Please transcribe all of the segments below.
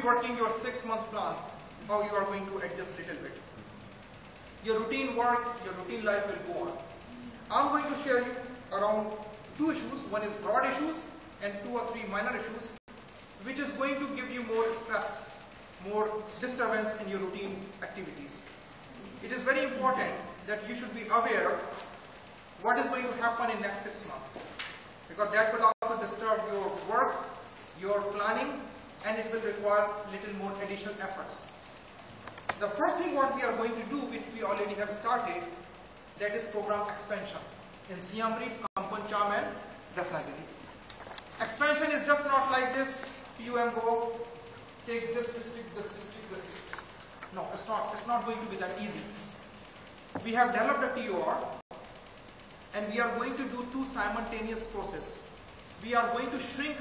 working your 6-month plan, how you are going to adjust a little bit. Your routine work, your routine life will go on. I'm going to share you around 2 issues. One is broad issues and 2 or 3 minor issues, which is going to give you more stress, more disturbance in your routine activities. It is very important that you should be aware what is going to happen in next 6 months, because that will also disturb your work, your planning, and it will require little more additional efforts. The first thing what we are going to do, which we already have started, that is program expansion in Siem Reap, Kampong Cham and Ratnagiri. Expansion is just not like this, PUM go, take this district, this district, this district. No, it's not going to be that easy. We have developed a TOR and we are going to do 2 simultaneous processes. We are going to shrink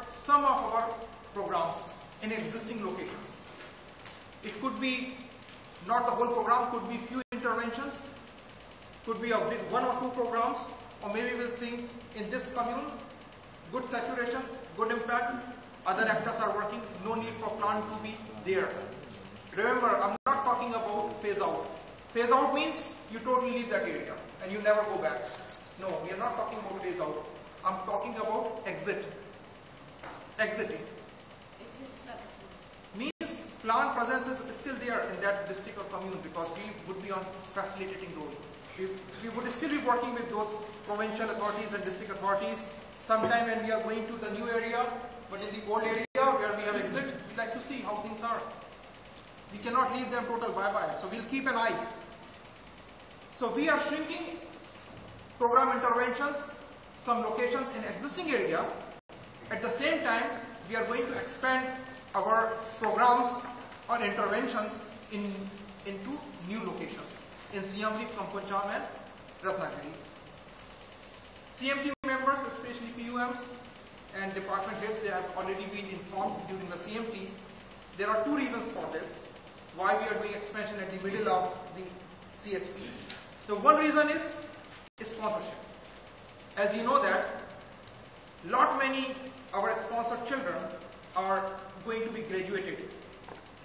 some of our programs in existing locations. It could be not the whole program, could be few interventions, could be a big 1 or 2 programs, or maybe we'll see in this commune, good saturation, good impact, other actors are working, no need for plan to be there. Remember, I'm not talking about phase out. Phase out means you totally leave that area and you never go back. No, we are not talking about phase out. I'm talking about exit. Exiting. Means plant presence is still there in that district or commune, because we would be on facilitating role. We would still be working with those provincial authorities and district authorities. Sometime when we are going to the new area, but in the old area where we have exit, we like to see how things are. We cannot leave them total bye-bye. So we'll keep an eye. So we are shrinking program interventions, some locations in existing area. At the same time, we are going to expand our programs or interventions into new locations in Siem Reap, Kampong Cham and Ratnagiri. CMT members, especially PUMs and department heads, they have already been informed during the CMT. There are 2 reasons for this, why we are doing expansion at the middle of the CSP. The one reason is sponsorship. As you know that many our sponsored children are going to be graduated.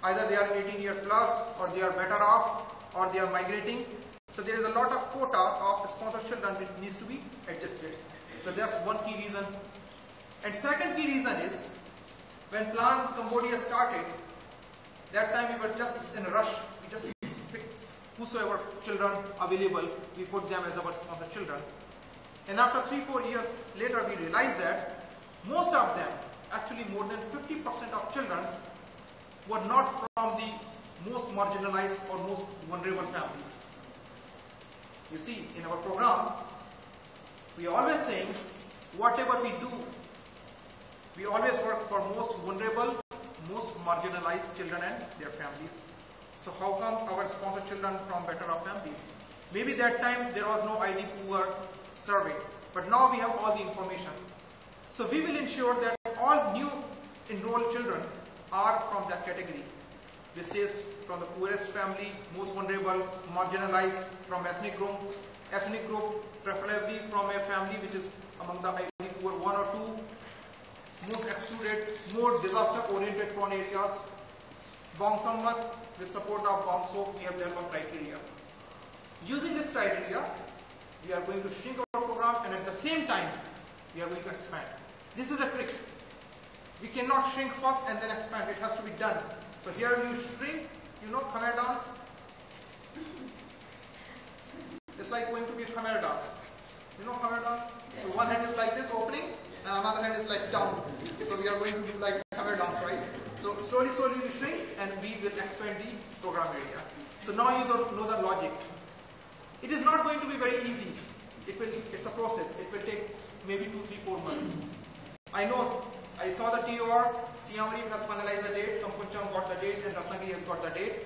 Either they are 18 year plus, or they are better off, or they are migrating. So there is a lot of quota of sponsored children which needs to be adjusted. So that's one key reason. And second key reason is, when Plan Cambodia started, that time we were just in a rush. We just picked whosoever children available, we put them as our sponsored children. And after 3-4 years later, we realized that most of them, actually more than 50% of children, were not from the most marginalized or most vulnerable families. You see, in our program, we are always saying, whatever we do, we always work for most vulnerable, most marginalized children and their families. So how come our sponsored children from better off families? Maybe that time there was no ID poor survey, but now we have all the information. So we will ensure that all new enrolled children are from that category. This is from the poorest family, most vulnerable, marginalized, from ethnic group, preferably from a family which is among the ID poor 1 or 2, most excluded, more disaster-oriented prone areas. Bong Sammat, with support of Bong Sok, we have developed criteria. Using this criteria, we are going to shrink our program, and at the same time, we are going to expand. This is a trick. We cannot shrink first and then expand. It has to be done. So here you shrink, you know, Khmer dance. It's like going to be a Khmer dance. You know Khmer dance? Yes. So one hand is like this, opening, and another hand is like down. So we are going to do like Khmer dance, right? So slowly we shrink, and we will expand the program area. So now you don't know the logic. It is not going to be very easy. It's a process. It will take maybe 2, 3, 4 months. I know. I saw the TOR. Siem Reap has finalized the date. Kampong Cham got the date, and Ratnagiri has got the date.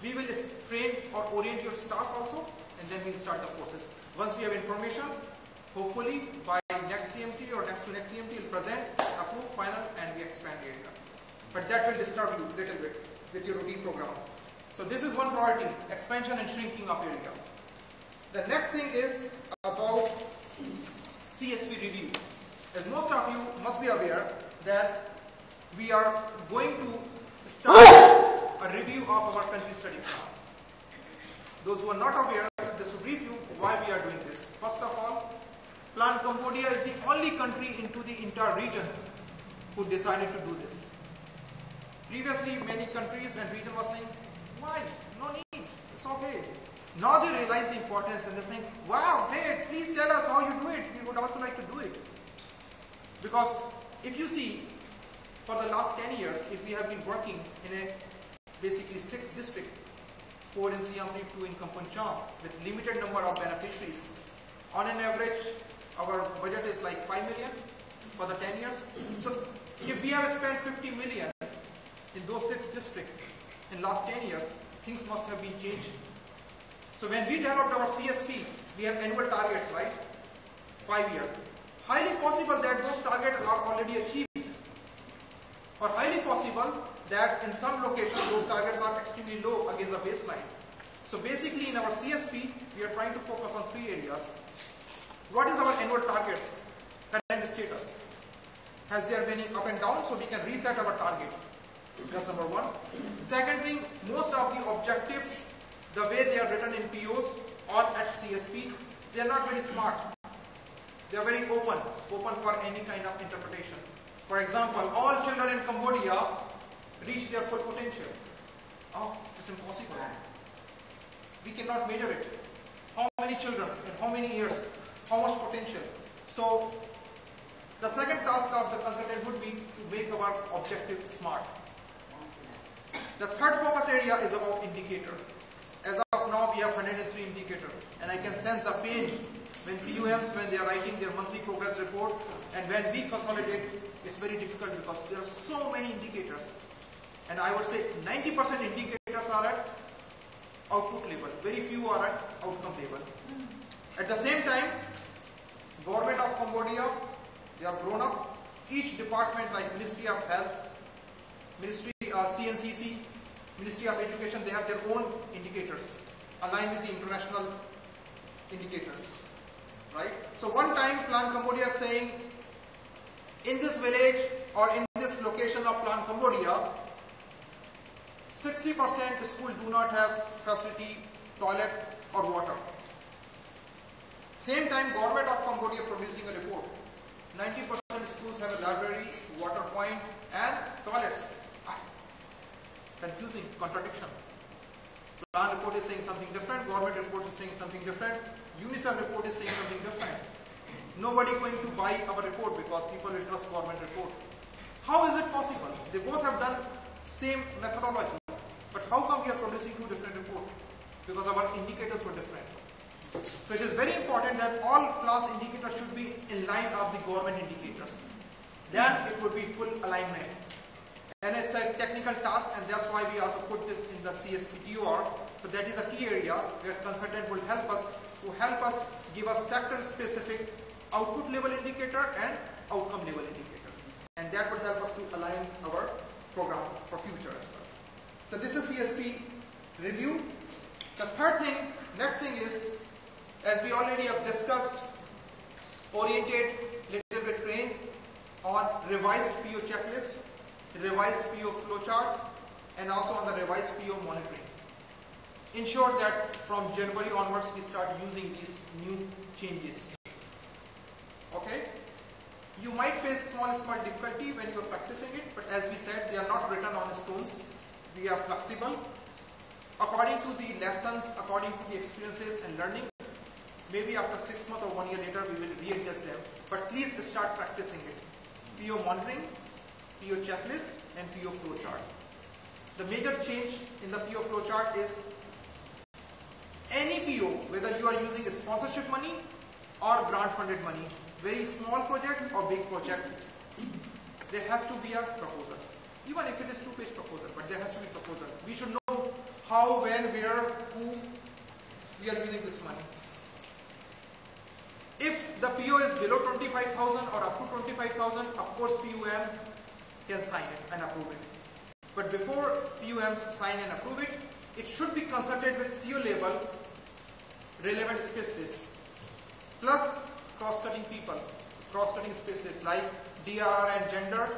We will train or orient your staff also, and then we'll start the process. Once we have information, hopefully by next CMT or next to next CMT, we'll present, approve, final, and we expand the area. But that will disturb you a little bit with your routine program. So this is one priority: expansion and shrinking of area. The next thing is about CSP review. As most of you must be aware that we are going to review of our country study plan. Those who are not aware, just to brief you why we are doing this. First of all, Plan Cambodia is the only country into the entire region who decided to do this. Previously, many countries and regions were saying, why? No need, it's okay. Now they realize the importance and they're saying, wow, great, please tell us how you do it. We would also like to do it. Because if you see, for the last 10 years, if we have been working in a basically 6 districts, 4 in Siam Reap, 2 in Kampong Cham, with limited number of beneficiaries, on an average, our budget is like 5 million for the 10 years. So if we have spent 50 million in those 6 districts in last 10 years, things must have been changed. So when we developed our CSP, we have annual targets, right? 5 years. Highly possible that those targets are already achieved. Or highly possible that in some locations those targets are extremely low against the baseline. So basically in our CSP, we are trying to focus on 3 areas. What is our annual targets? Current status. Has there been any up and down so we can reset our target? That's number 1. Second thing, most of the objectives, the way they are written in POs or at CSP, they are not very smart. They are very open for any kind of interpretation. For example, all children in Cambodia reach their full potential. Oh, it's impossible. We cannot measure it. How many children in how many years? How much potential? So, the second task of the consultant would be to make our objective smart. The third focus area is about indicator. As of now, we have 103 indicators, and I can sense the pain when PUMs, when they are writing their monthly progress report, and when we consolidate, it's very difficult because there are so many indicators. And I would say 90% indicators are at output level, very few are at outcome level. At the same time, Government of Cambodia, they have grown up. Each department like Ministry of Health, Ministry CNCC, Ministry of Education, they have their own indicators aligned with the international indicators, right? So one time Plan Cambodia is saying, in this village or in this location of Plan Cambodia, 60% schools do not have facility, toilet or water. Same time, Government of Cambodia producing a report. 90% schools have a library, water point and toilets. Confusing, contradiction. Plan report is saying something different, government report is saying something different, UNICEF report is saying something different. Nobody going to buy our report because people will trust government report. How is it possible? They both have done same methodology, but how come we are producing 2 different reports? Because our indicators were different. So it is very important that all class indicators should be in line of the government indicators. Then it would be full alignment. And it's a technical task, and that's why we also put this in the CSPTOR. So that is a key area where consultant will help us give us sector specific output level indicator and outcome level indicator. And that would help us to align our program for future as well. So this is CSP review. The third thing, next thing is, as we already have discussed, oriented, little bit trained on revised PO checklist, revised PO flowchart, and also on the revised PO monitoring. Ensure that from January onwards we start using these new changes. Okay? You might face small difficulty when you are practicing it, but as we said, they are not written on stones. We are flexible. According to the lessons, according to the experiences and learning, maybe after 6 months or 1 year later we will readjust them. But please start practicing it. PO monitoring, PO checklist and PO flowchart. The major change in the PO flowchart is any PO, whether you are using sponsorship money or grant funded money, very small project or big project, there has to be a proposal. Even if it is 2-page proposal, but there has to be proposal. We should know how, when, where, who we are using this money. If the PO is below 25,000 or up to 25,000, of course PUM can sign it and approve it. But before PUMs sign and approve it, it should be consulted with CO level relevant specialists, plus cross-cutting people, cross-cutting specialists like DRR and gender,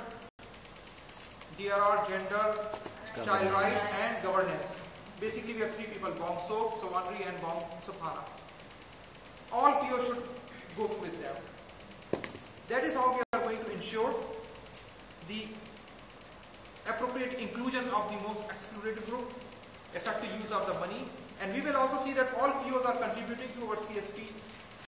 child rights, and governance. Basically, we have three people: Bong Soap, Sawandri, and Bong Sophana. All POs should go with them. That is how we are going to ensure the appropriate inclusion of the most excluded group, effective use of the money, and we will also see that all POs are contributing towards CSP